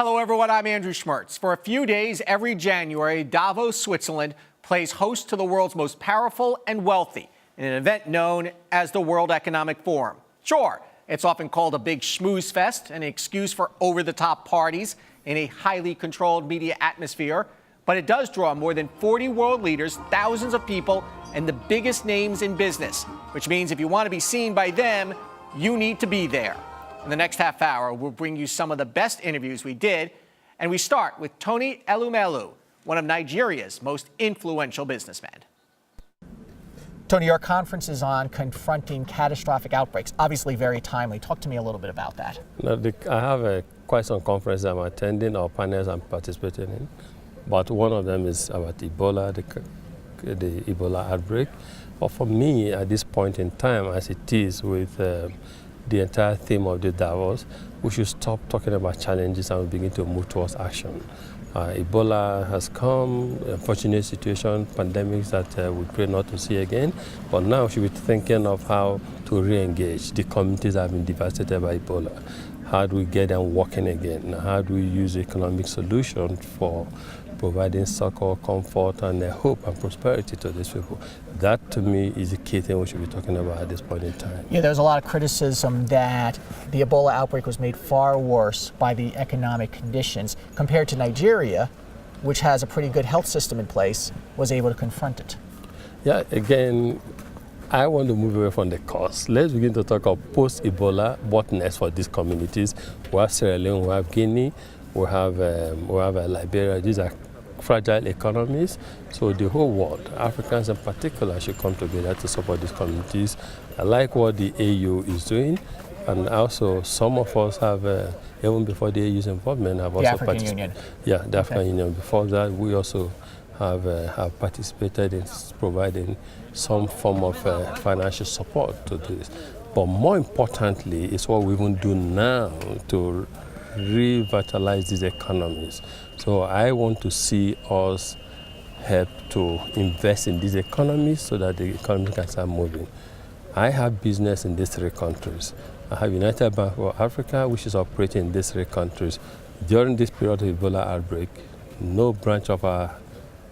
Hello, everyone. I'm Andrew Schmertz. For a few days every January, Davos, Switzerland, plays host to the world's most powerful and wealthy in an event known as the World Economic Forum. Sure, it's often called a big schmooze fest, an excuse for over-the-top parties in a highly controlled media atmosphere. But it does draw more than 40 world leaders, thousands of people, and the biggest names in business, which means if you want to be seen by them, you need to be there. In the next half hour, we'll bring you some of the best interviews we did, and we start with Tony Elumelu, one of Nigeria's most influential businessmen. Tony, your conference is on confronting catastrophic outbreaks, obviously very timely. Talk to me a little bit about that. I have quite some conferences I'm attending or panels I'm participating in, but one of them is about Ebola, the Ebola outbreak. But for me, at this point in time, as it is with the entire theme of the Davos, we should stop talking about challenges and begin to move towards action. Ebola has come, unfortunate situation, pandemics that we pray not to see again, but now we should be thinking of how to re-engage the communities that have been devastated by Ebola. How do we get them working again? How do we use economic solutions for providing succor, comfort, and hope and prosperity to these people? That, to me, is the key thing we should be talking about at this point in time. Yeah, there's a lot of criticism that the Ebola outbreak was made far worse by the economic conditions compared to Nigeria, which has a pretty good health system in place, was able to confront it. Yeah, again, I want to move away from the cost. Let's begin to talk about post-Ebola, what next for these communities. We have Sierra Leone, we have Guinea, we have Liberia. These are fragile economies, so the whole world, Africans in particular, should come together to support these communities. I like what the AU is doing, and also some of us have, even before the AU's involvement, have also African Union. Yeah, the African Union. Before that, we also have participated in providing some form of financial support to this. But more importantly, it's what we even do now to revitalize these economies. So I want to see us help to invest in these economies so that the economy can start moving. I have business in these three countries. I have United Bank for Africa, which is operating in these three countries. During this period of Ebola outbreak, no branch of our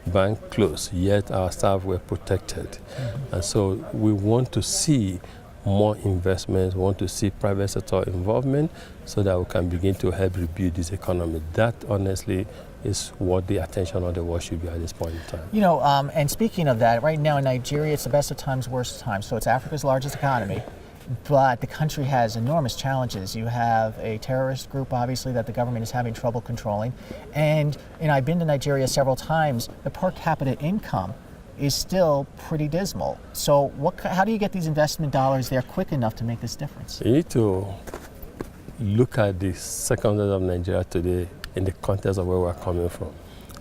bank closed, yet our staff were protected. Mm-hmm. And so we want to see more investments, we want to see private sector involvement so that we can begin to help rebuild this economy. That, honestly, is what the attention of the world should be at this point in time. You know, and speaking of that, right now in Nigeria, it's the best of times, worst of times. So it's Africa's largest economy, but the country has enormous challenges. You have a terrorist group, obviously, that the government is having trouble controlling. And I've been to Nigeria several times. The per capita income is still pretty dismal. So how do you get these investment dollars there quick enough to make this difference? You need to look at the circumstances of Nigeria today in the context of where we're coming from.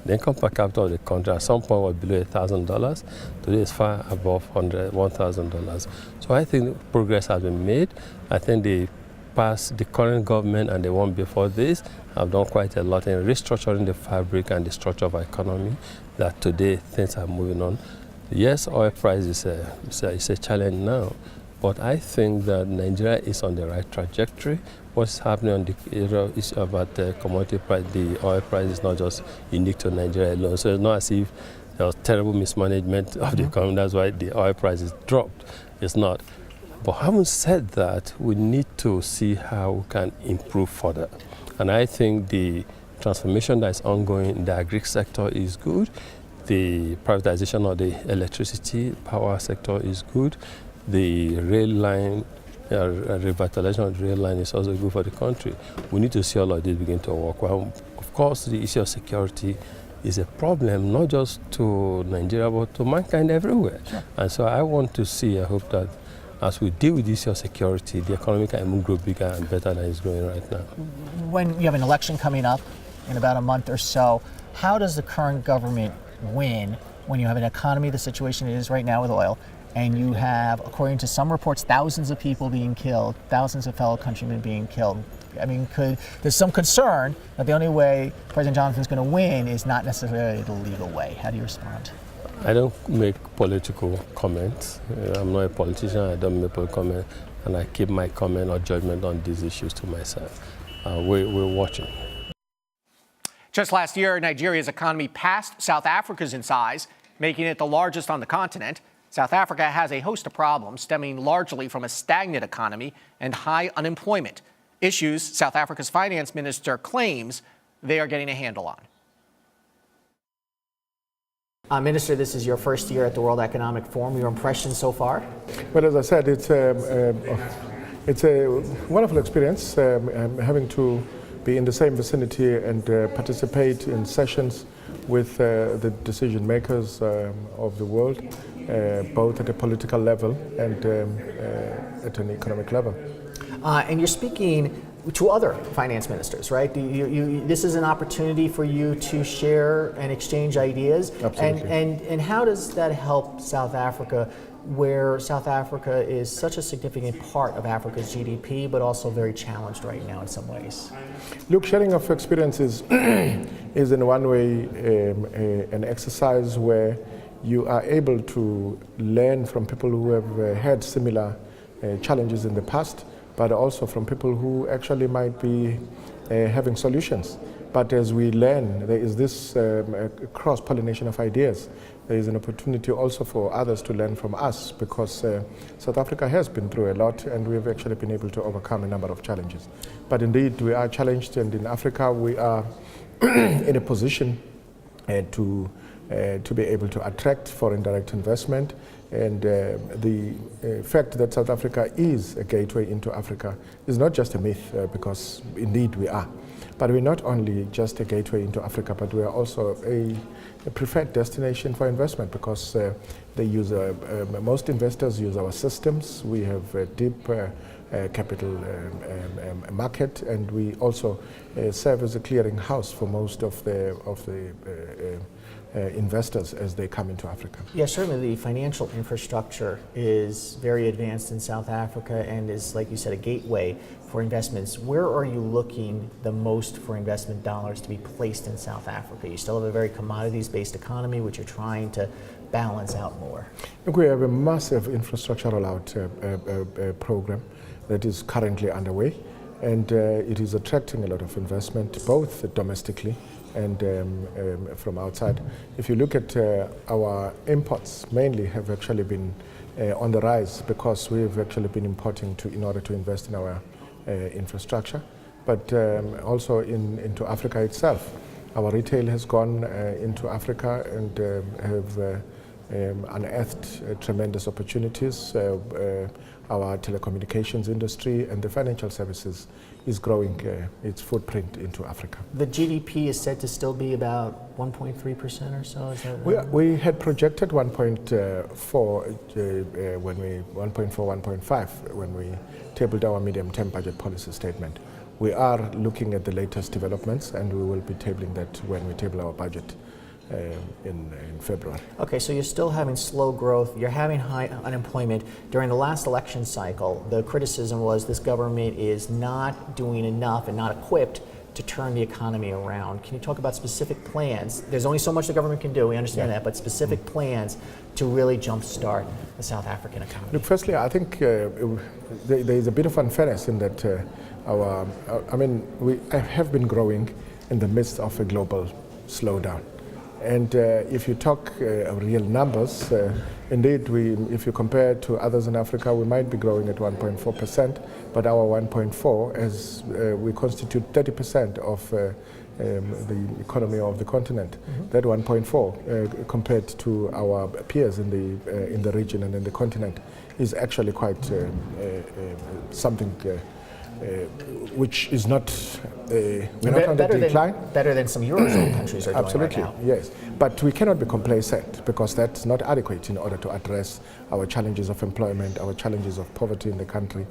The income per capita of the country at some point was below $1,000. Today it's far above $1,000. So I think progress has been made. I think the current government and the one before this have done quite a lot in restructuring the fabric and the structure of our economy, that today things are moving on. Yes, oil price is a challenge now, but I think that Nigeria is on the right trajectory. What's happening on the area is about the commodity price. The oil price is not just unique to Nigeria alone. So it's not as if there was terrible mismanagement of the economy. That's why the oil price is dropped. It's not. But having said that, we need to see how we can improve further. And I think the transformation that is ongoing in the agri sector is good. The privatization of the electricity power sector is good. The rail line, revitalization of the rail line is also good for the country. We need to see all of this begin to work. Well, of course, the issue of security is a problem, not just to Nigeria, but to mankind everywhere. Sure. And so I want to see, I hope that as we deal with this issue of security, the economy can even grow bigger and better than it's growing right now. When you have an election coming up in about a month or so, how does the current government win when you have an economy, the situation it is right now with oil, and you have, according to some reports, thousands of people being killed, thousands of fellow countrymen being killed? I mean, there's some concern that the only way President Jonathan's going to win is not necessarily the legal way. How do you respond? I don't make political comments. I'm not a politician. I don't make political comments, and I keep my comment or judgment on these issues to myself. We're watching. Just last year, Nigeria's economy passed South Africa's in size, making it the largest on the continent. South Africa has a host of problems stemming largely from a stagnant economy and high unemployment, issues South Africa's finance minister claims they are getting a handle on. Minister, this is your first year at the World Economic Forum. Your impressions so far? Well, as I said, it's a wonderful experience having to be in the same vicinity and participate in sessions with the decision makers of the world, both at a political level and at an economic level. And you're speaking to other finance ministers, right? This is an opportunity for you to share and exchange ideas. Absolutely. And how does that help South Africa, where South Africa is such a significant part of Africa's GDP, but also very challenged right now in some ways? Look, sharing of experiences is in one way an exercise where you are able to learn from people who have had similar challenges in the past, but also from people who actually might be having solutions. But as we learn, there is this cross-pollination of ideas. There is an opportunity also for others to learn from us, because South Africa has been through a lot and we have actually been able to overcome a number of challenges. But indeed, we are challenged, and in Africa we are in a position to be able to attract foreign direct investment. And the fact that South Africa is a gateway into Africa is not just a myth, because indeed we are. But we're not only just a gateway into Africa, but we are also a preferred destination for investment, because they use most investors use our systems. We have a deep capital market, and we also serve as a clearing house for most of the investors as they come into Africa. Yeah, certainly the financial infrastructure is very advanced in South Africa and is, like you said, a gateway for investments. Where are you looking the most for investment dollars to be placed in South Africa? You still have a very commodities-based economy, which you're trying to balance out more. Look, we have a massive infrastructure rollout program that is currently underway, and it is attracting a lot of investment, both domestically and from outside. If you look at our imports, mainly have actually been on the rise, because we've actually been importing in order to invest in our infrastructure, but also into Africa itself. Our retail has gone into Africa and have unearthed tremendous opportunities. Our telecommunications industry and the financial services is growing its footprint into Africa. The GDP is said to still be about 1.3% or so. Is that we had projected 1.4 1.5 when we tabled our medium-term budget policy statement. We are looking at the latest developments, and we will be tabling that when we table our budget in February. Okay, so you're still having slow growth, you're having high unemployment. During the last election cycle, the criticism was this government is not doing enough and not equipped to turn the economy around. Can you talk about specific plans? There's only so much the government can do, we understand that, but specific plans to really jumpstart the South African economy. Look, firstly, I think there is a bit of unfairness in that we have been growing in the midst of a global slowdown. And if you talk real numbers, indeed, if you compare to others in Africa, we might be growing at 1.4%, but our 1.4, as we constitute 30% of the economy of the continent. That 1.4, compared to our peers in the region and in the continent, is actually quite something which is not, we're not on the decline. Better than some Eurozone countries are doing Absolutely, right now. yes. But we cannot be complacent, because that's not adequate in order to address our challenges of employment, our challenges of poverty in the country,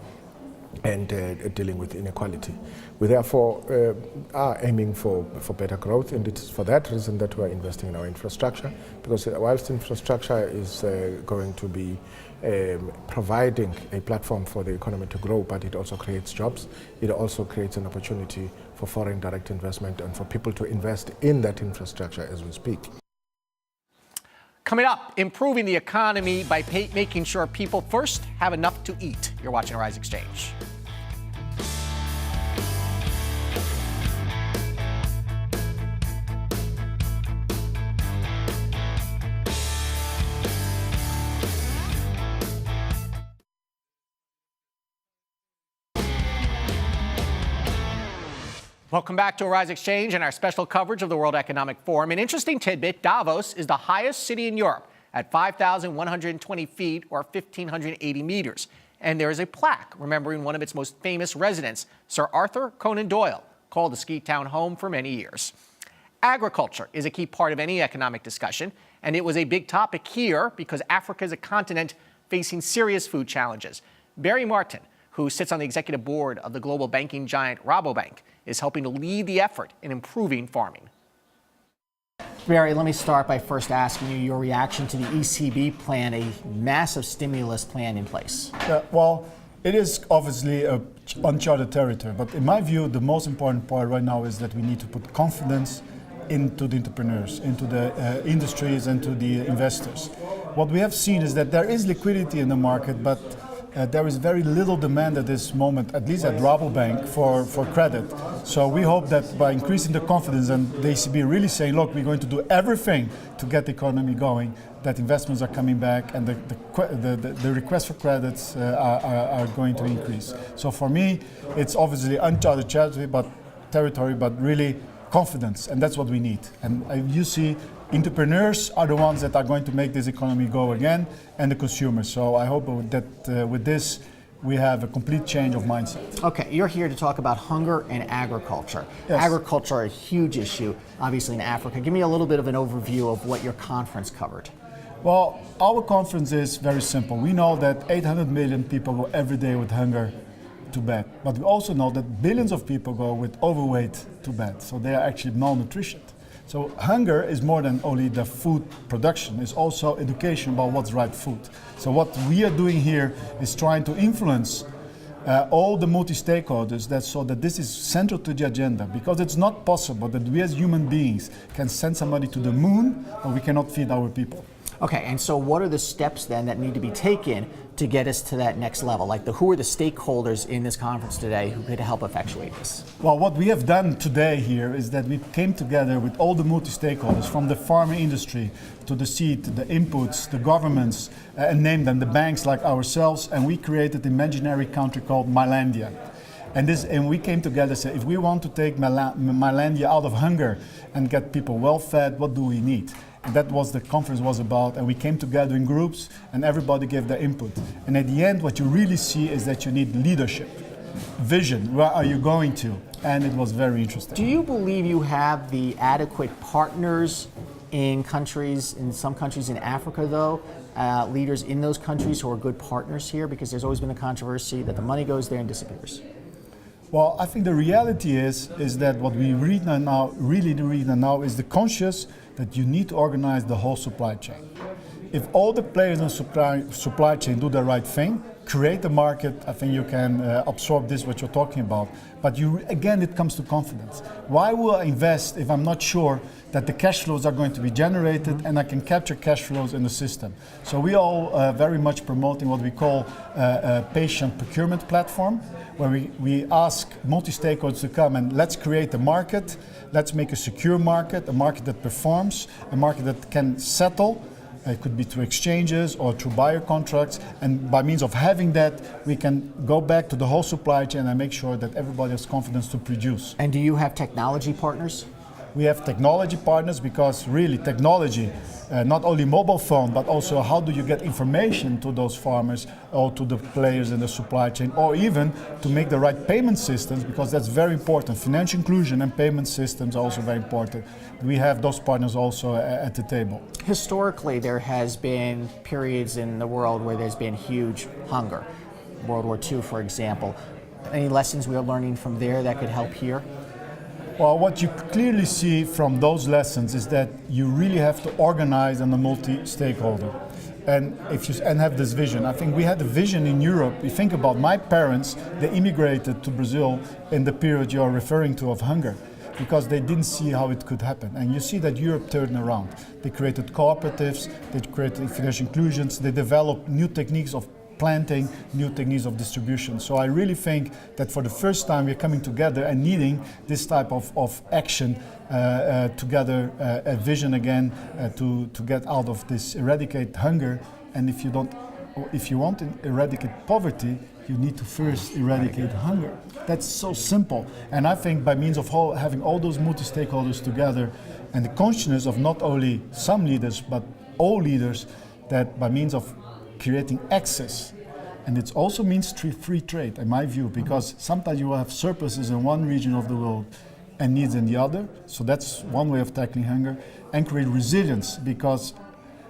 and dealing with inequality. We therefore are aiming for better growth, and it is for that reason that we are investing in our infrastructure, because whilst infrastructure is going to be providing a platform for the economy to grow, but it also creates jobs. It also creates an opportunity for foreign direct investment and for people to invest in that infrastructure as we speak. Coming up, improving the economy by making sure people first have enough to eat. You're watching Rise Exchange. Welcome back to Arise Exchange and our special coverage of the World Economic Forum. An interesting tidbit, Davos is the highest city in Europe at 5,120 feet or 1,580 meters. And there is a plaque remembering one of its most famous residents, Sir Arthur Conan Doyle, called the ski town home for many years. Agriculture is a key part of any economic discussion, and it was a big topic here because Africa is a continent facing serious food challenges. Barry Martin, who sits on the executive board of the global banking giant Rabobank, is helping to lead the effort in improving farming. Barry, let me start by first asking you your reaction to the ECB plan, a massive stimulus plan in place. Yeah, well, it is obviously uncharted territory, but in my view, the most important part right now is that we need to put confidence into the entrepreneurs, into the industries, and to the investors. What we have seen is that there is liquidity in the market, but there is very little demand at this moment, at least at Rabobank, for credit. So we hope that by increasing the confidence and the ECB really saying, look, we're going to do everything to get the economy going, that investments are coming back and the requests for credits are going to increase. So for me, it's obviously uncharted territory, but really confidence, and that's what we need. And you see, entrepreneurs are the ones that are going to make this economy go again, and the consumers. So I hope that with this, we have a complete change of mindset. Okay, you're here to talk about hunger and agriculture. Yes. Agriculture, a huge issue, obviously in Africa. Give me a little bit of an overview of what your conference covered. Well, our conference is very simple. We know that 800 million people go every day with hunger to bed, but we also know that billions of people go with overweight to bed, so they are actually malnutrition. So hunger is more than only the food production, it's also education about what's right food. So what we are doing here is trying to influence all the multi-stakeholders so that this is central to the agenda, because it's not possible that we as human beings can send somebody to the moon, but we cannot feed our people. Okay, and so what are the steps then that need to be taken to get us to that next level? Like who are the stakeholders in this conference today who could help effectuate this? Well, what we have done today here is that we came together with all the multi-stakeholders, from the farming industry to the seed, the inputs, the governments, and name them, the banks like ourselves, and we created an imaginary country called Mylandia. And we came together and said, if we want to take Mylandia out of hunger and get people well fed, what do we need? And that was the conference was about, and we came together in groups and everybody gave their input. And at the end, what you really see is that you need leadership, vision, where are you going to? And it was very interesting. Do you believe you have the adequate partners in some countries in Africa though, leaders in those countries who are good partners here? Because there's always been a controversy that the money goes there and disappears. Well, I think the reality is that what we really read now is the conscious that you need to organize the whole supply chain. If all the players in the supply chain do the right thing, create the market, I think you can absorb this, what you're talking about. But again, it comes to confidence. Why will I invest if I'm not sure that the cash flows are going to be generated and I can capture cash flows in the system? So we all very much promoting what we call a patient procurement platform, where we ask multi-stakeholders to come and let's create a market, let's make a secure market, a market that performs, a market that can settle. It could be through exchanges or through buyer contracts, and by means of having that, we can go back to the whole supply chain and make sure that everybody has confidence to produce. And do you have technology partners? We have technology partners because really technology, not only mobile phone, but also how do you get information to those farmers or to the players in the supply chain, or even to make the right payment systems, because that's very important. Financial inclusion and payment systems are also very important. We have those partners also at the table. Historically, there has been periods in the world where there's been huge hunger. World War II, for example. Any lessons we are learning from there that could help here? Well, what you clearly see from those lessons is that you really have to organize on a multi-stakeholder and have this vision. I think we had a vision in Europe. You think about my parents, they immigrated to Brazil in the period you are referring to of hunger, because they didn't see how it could happen. And you see that Europe turned around. They created cooperatives, they created financial inclusions, they developed new techniques of planting, new techniques of distribution. So I really think that for the first time we're coming together and needing this type of action together, a vision again to get out of this, eradicate hunger. And if you want to eradicate poverty, you need to first eradicate hunger. That's so simple. And I think by means of having all those multi-stakeholders together and the consciousness of not only some leaders, but all leaders, that by means of creating access, and it also means free trade, in my view, because sometimes you will have surpluses in one region of the world and needs in the other. So that's one way of tackling hunger, and create resilience, because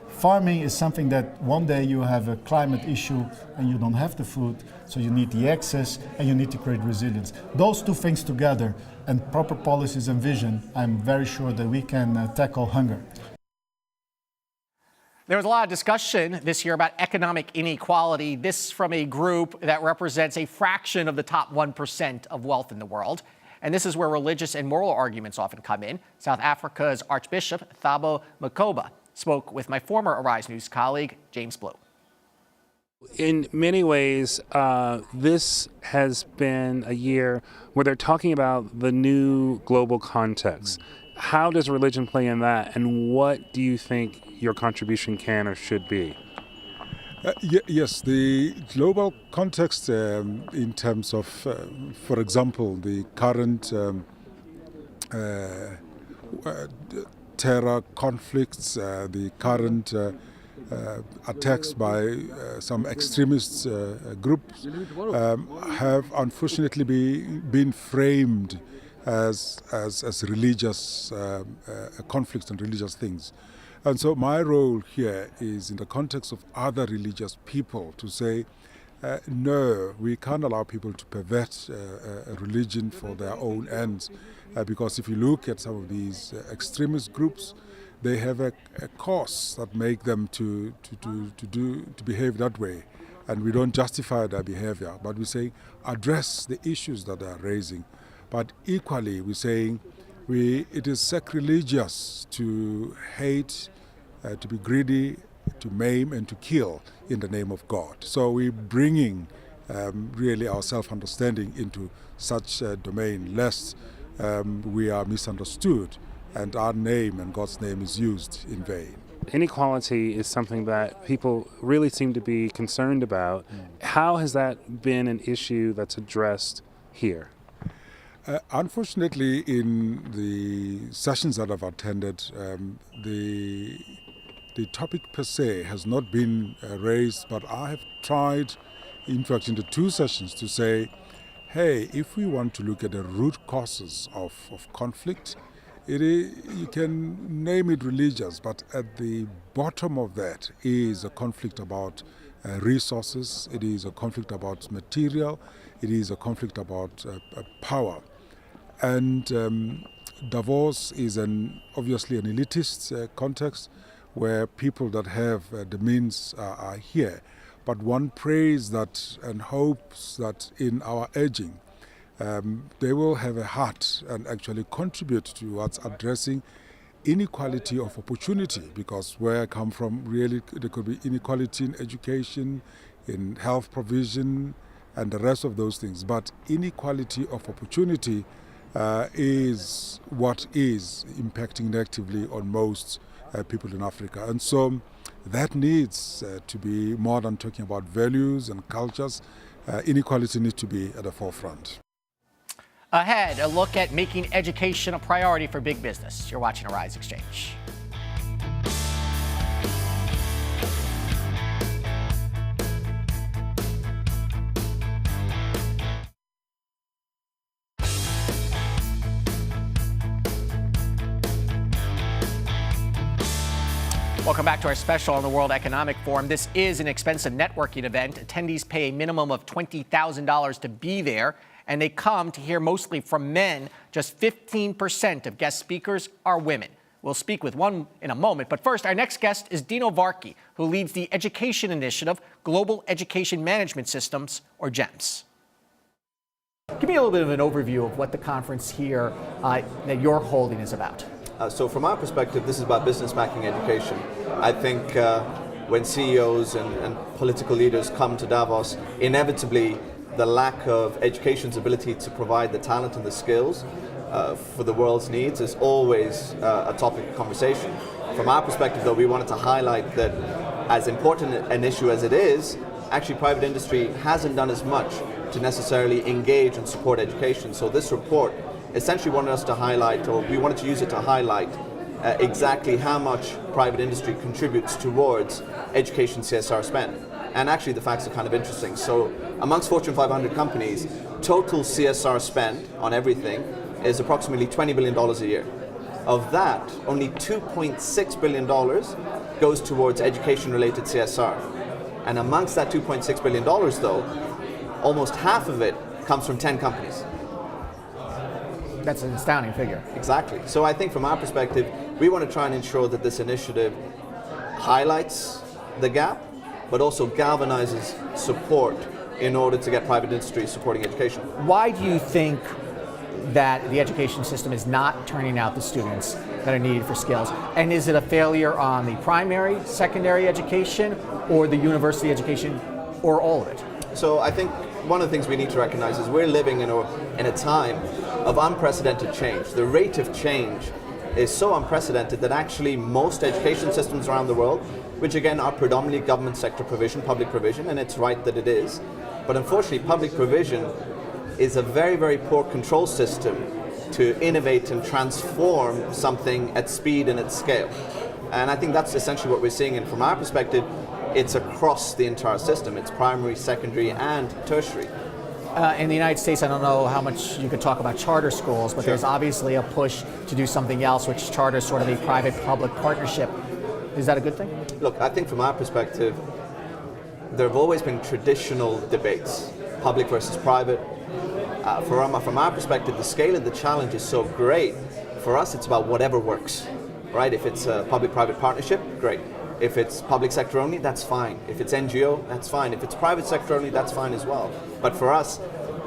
farming is something that one day you have a climate issue and you don't have the food, so you need the access and you need to create resilience. Those two things together and proper policies and vision, I'm very sure that we can tackle hunger. There was a lot of discussion this year about economic inequality. This from a group that represents a fraction of the top 1% of wealth in the world. And this is where religious and moral arguments often come in. South Africa's Archbishop Thabo Makgoba spoke with my former Arise News colleague, James Blue. In many ways, this has been a year where they're talking about the new global context. How does religion play in that, and what do you think your contribution can or should be? Yes, the global context in terms of, for example, the current terror conflicts, the current attacks by some extremist groups have unfortunately been framed as religious conflicts and religious things. And so my role here is in the context of other religious people to say, no, we can't allow people to pervert a religion for their own ends. Because if you look at some of these extremist groups, they have a cause that make them to behave that way. And we don't justify their behavior, but we say address the issues that they are raising. But equally, we're saying it is sacrilegious to hate, to be greedy, to maim and to kill in the name of God. So we're bringing really our self-understanding into such a domain, lest we are misunderstood and our name and God's name is used in vain. Inequality is something that people really seem to be concerned about. How has that been an issue that's addressed here? Unfortunately, in the sessions that I've attended, the topic per se has not been raised, but I have tried, in fact, in the two sessions to say, hey, if we want to look at the root causes of conflict, you can name it religious, but at the bottom of that is a conflict about resources, it is a conflict about material, it is a conflict about power. And DAVOS is obviously an elitist context where people that have the means are here. But one prays that and hopes that in our aging, they will have a heart and actually contribute towards addressing inequality of opportunity, because where I come from, really, there could be inequality in education, in health provision, and the rest of those things. But inequality of opportunity is what is impacting negatively on most people in Africa. And so that needs to be more than talking about values and cultures. Inequality needs to be at the forefront. Ahead, a look at making education a priority for big business. You're watching Arise Xchange. Welcome back to our special on the World Economic Forum. This is an expensive networking event. Attendees pay a minimum of $20,000 to be there, and they come to hear mostly from men. Just 15% of guest speakers are women. We'll speak with one in a moment, but first, our next guest is Dino Varkey, who leads the education initiative, Global Education Management Systems, or GEMS. Give me a little bit of an overview of what the conference here that you're holding is about. So from our perspective, this is about business backing education. I think when CEOs and political leaders come to Davos, inevitably the lack of education's ability to provide the talent and the skills for the world's needs is always a topic of conversation. From our perspective, though, we wanted to highlight that as important an issue as it is, actually private industry hasn't done as much to necessarily engage and support education. So this report essentially wanted us to highlight, or we wanted to use it to highlight exactly how much private industry contributes towards education CSR spend. And actually the facts are kind of interesting. So amongst Fortune 500 companies, total CSR spend on everything is approximately $20 billion a year. Of that, only $2.6 billion goes towards education-related CSR. And amongst that $2.6 billion though, almost half of it comes from 10 companies. That's an astounding figure. Exactly. So I think from our perspective, we want to try and ensure that this initiative highlights the gap, but also galvanizes support in order to get private industry supporting education. Why do you think that the education system is not turning out the students that are needed for skills? And is it a failure on the primary, secondary education, or the university education, or all of it? So I think one of the things we need to recognize is we're living in a time of unprecedented change. The rate of change is so unprecedented that actually most education systems around the world, which again are predominantly government sector provision, public provision, and it's right that it is, but unfortunately public provision is a very, very poor control system to innovate and transform something at speed and at scale. And I think that's essentially what we're seeing, and from our perspective, it's across the entire system. It's primary, secondary, and tertiary. In the United States, I don't know how much you could talk about charter schools, but there's obviously a push to do something else, which charter is sort of a private-public partnership. Is that a good thing? Look, I think from our perspective, there have always been traditional debates, public versus private. From our perspective, the scale of the challenge is so great. For us, it's about whatever works, right? If it's a public-private partnership, great. If it's public sector only, that's fine. If it's NGO, that's fine. If it's private sector only, that's fine as well. But for us,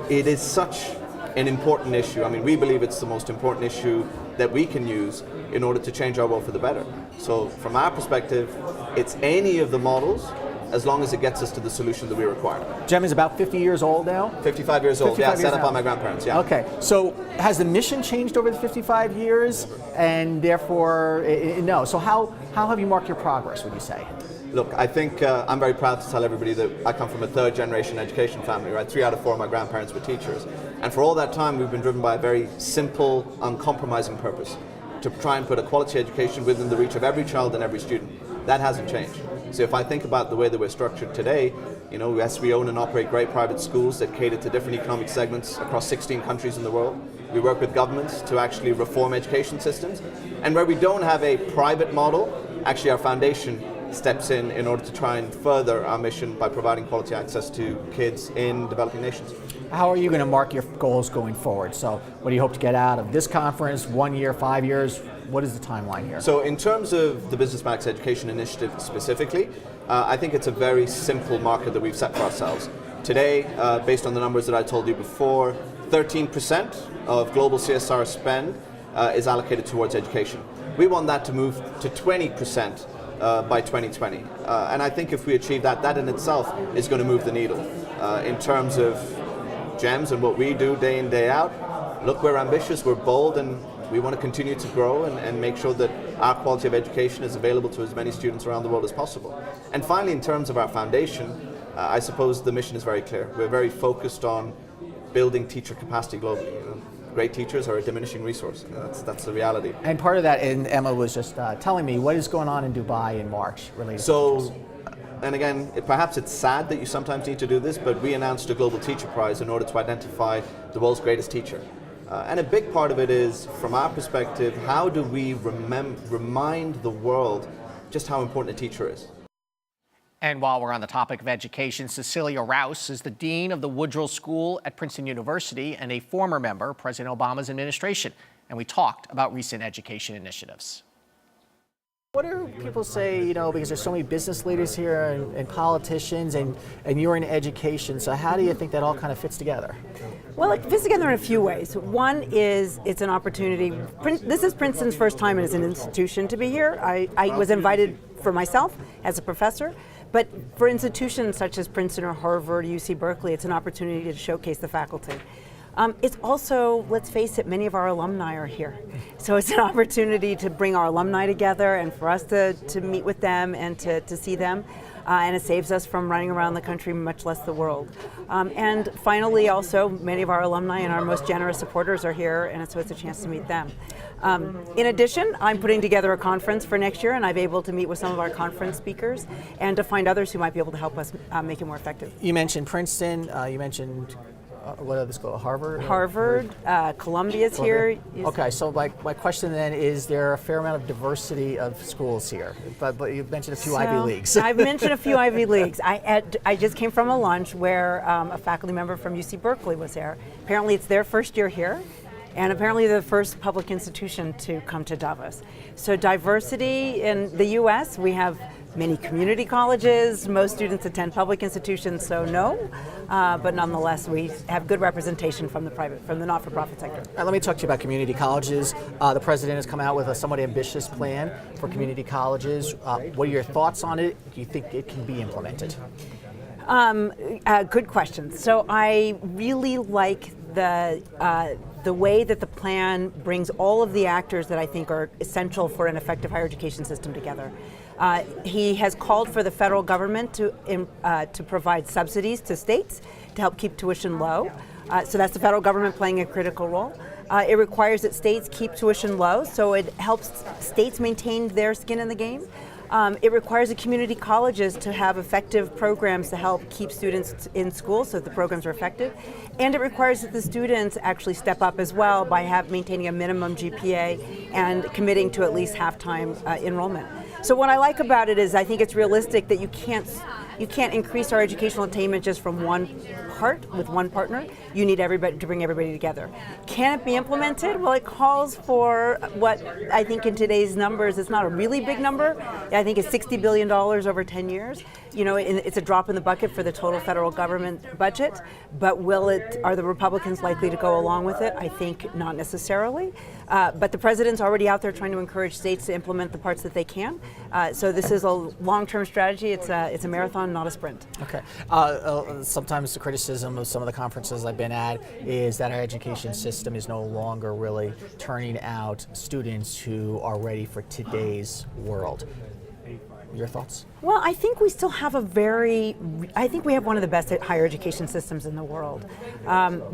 it is such an important issue. I mean, we believe it's the most important issue that we can use in order to change our world for the better. So from our perspective, it's any of the models as long as it gets us to the solution that we require. Jem is about 50 years old now? 55 years old, 55 yeah, set up by my grandparents, yeah. Okay, so has the mission changed over the 55 years? And therefore, no. So how have you marked your progress, would you say? Look, I think I'm very proud to tell everybody that I come from a third generation education family, right? 3 out of 4 of my grandparents were teachers. And for all that time, we've been driven by a very simple, uncompromising purpose, to try and put a quality education within the reach of every child and every student. That hasn't changed. So if I think about the way that we're structured today, you know, yes, we own and operate great private schools that cater to different economic segments across 16 countries in the world. We work with governments to actually reform education systems. And where we don't have a private model, actually our foundation steps in order to try and further our mission by providing quality access to kids in developing nations. How are you going to mark your goals going forward? So what do you hope to get out of this conference, 1 year, 5 years? What is the timeline here? So in terms of the Business Max Education Initiative specifically, I think it's a very simple marker that we've set for ourselves. Today, based on the numbers that I told you before, 13% of global CSR spend is allocated towards education. We want that to move to 20% by 2020. And I think if we achieve that, that in itself is going to move the needle. In terms of GEMS and what we do day in, day out, look, we're ambitious, we're bold, and we want to continue to grow and make sure that our quality of education is available to as many students around the world as possible. And finally, in terms of our foundation, I suppose the mission is very clear. We're very focused on building teacher capacity globally. You know, great teachers are a diminishing resource. That's the reality. And part of that, and Emma was just telling me, what is going on in Dubai in March related to teachers? And again, perhaps it's sad that you sometimes need to do this, but we announced a Global Teacher Prize in order to identify the world's greatest teacher. And a big part of it is, from our perspective, how do we remind the world just how important a teacher is? And while we're on the topic of education, Cecilia Rouse is the Dean of the Woodrow School at Princeton University and a former member of President Obama's administration. And we talked about recent education initiatives. What do people say, you know, because there's so many business leaders here and politicians, and you're in education, so how do you think that all kind of fits together? Well, it fits together in a few ways. One is it's an opportunity. This is Princeton's first time as an institution to be here. I was invited for myself as a professor, but for institutions such as Princeton or Harvard, UC Berkeley, it's an opportunity to showcase the faculty. It's also, let's face it, many of our alumni are here. So it's an opportunity to bring our alumni together and for us to meet with them and to see them. and it saves us from running around the country, much less the world. And finally, also, many of our alumni and our most generous supporters are here, and so it's a chance to meet them. In addition, I'm putting together a conference for next year, and I'm able to meet with some of our conference speakers and to find others who might be able to help us make it more effective. You mentioned Princeton, you mentioned what other school? Harvard? Harvard, Columbia's here. Okay, so my question then is there a fair amount of diversity of schools here? But you mentioned a few Ivy Leagues. I've mentioned a few Ivy Leagues. I just came from a lunch where a faculty member from UC Berkeley was there. Apparently it's their first year here, and apparently they're the first public institution to come to Davos. So diversity in the US, we have many community colleges. Most students attend public institutions, so no. But nonetheless, we have good representation from the not-for-profit sector. Let me talk to you about community colleges. The president has come out with a somewhat ambitious plan for community colleges. What are your thoughts on it? Do you think it can be implemented? Good question. So I really like the way that the plan brings all of the actors that I think are essential for an effective higher education system together. He has called for the federal government to provide subsidies to states to help keep tuition low. So that's the federal government playing a critical role. It requires that states keep tuition low, so it helps states maintain their skin in the game. It requires the community colleges to have effective programs to help keep students in school so that the programs are effective. And it requires that the students actually step up as well by maintaining a minimum GPA and committing to at least half-time enrollment. So what I like about it is I think it's realistic that you can't increase our educational attainment just from one part with one partner. You need everybody to bring everybody together. Can it be implemented? Well, it calls for what I think in today's numbers, it's not a really big number. I think it's $60 billion over 10 years. You know, it's a drop in the bucket for the total federal government budget, but are the Republicans likely to go along with it? I think not necessarily. But the president's already out there trying to encourage states to implement the parts that they can. So this is a long-term strategy. It's a marathon, not a sprint. Okay. Sometimes the criticism of some of the conferences I've been at is that our education system is no longer really turning out students who are ready for today's world. Your thoughts? Well, I think we still have I think we have one of the best higher education systems in the world.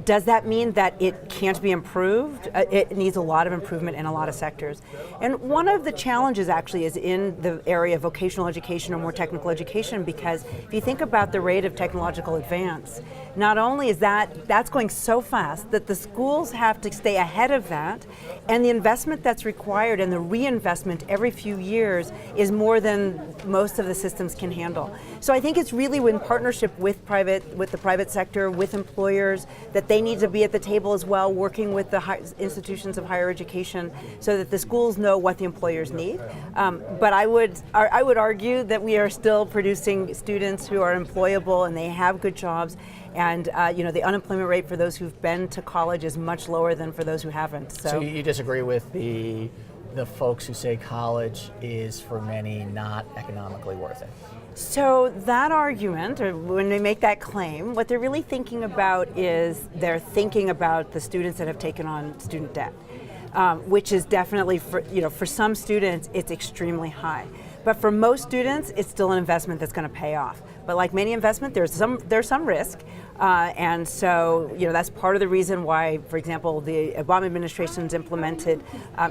Does that mean that it can't be improved? It needs a lot of improvement in a lot of sectors. And one of the challenges actually is in the area of vocational education or more technical education, because if you think about the rate of technological advance, not only is that's going so fast that the schools have to stay ahead of that, and the investment that's required and the reinvestment every few years is more than most of the systems can handle. So I think it's really in partnership with the private sector, with employers, that they need to be at the table as well, working with the institutions of higher education so that the schools know what the employers need. But I would argue that we are still producing students who are employable and they have good jobs. And the unemployment rate for those who've been to college is much lower than for those who haven't. So you disagree with the folks who say college is for many not economically worth it? So that argument, or when they make that claim, what they're really thinking about is they're thinking about the students that have taken on student debt, which is definitely for some students it's extremely high. But for most students, it's still an investment that's going to pay off. But like many investment, there's some risk, and so that's part of the reason why, for example, the Obama administration's implemented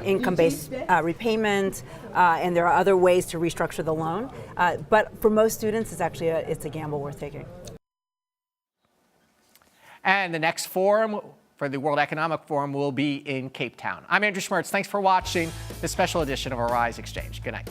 income-based repayment, and there are other ways to restructure the loan. But for most students, it's actually it's a gamble worth taking. And the next forum for the World Economic Forum will be in Cape Town. I'm Andrew Schmertz. Thanks for watching this special edition of Arise Exchange. Good night.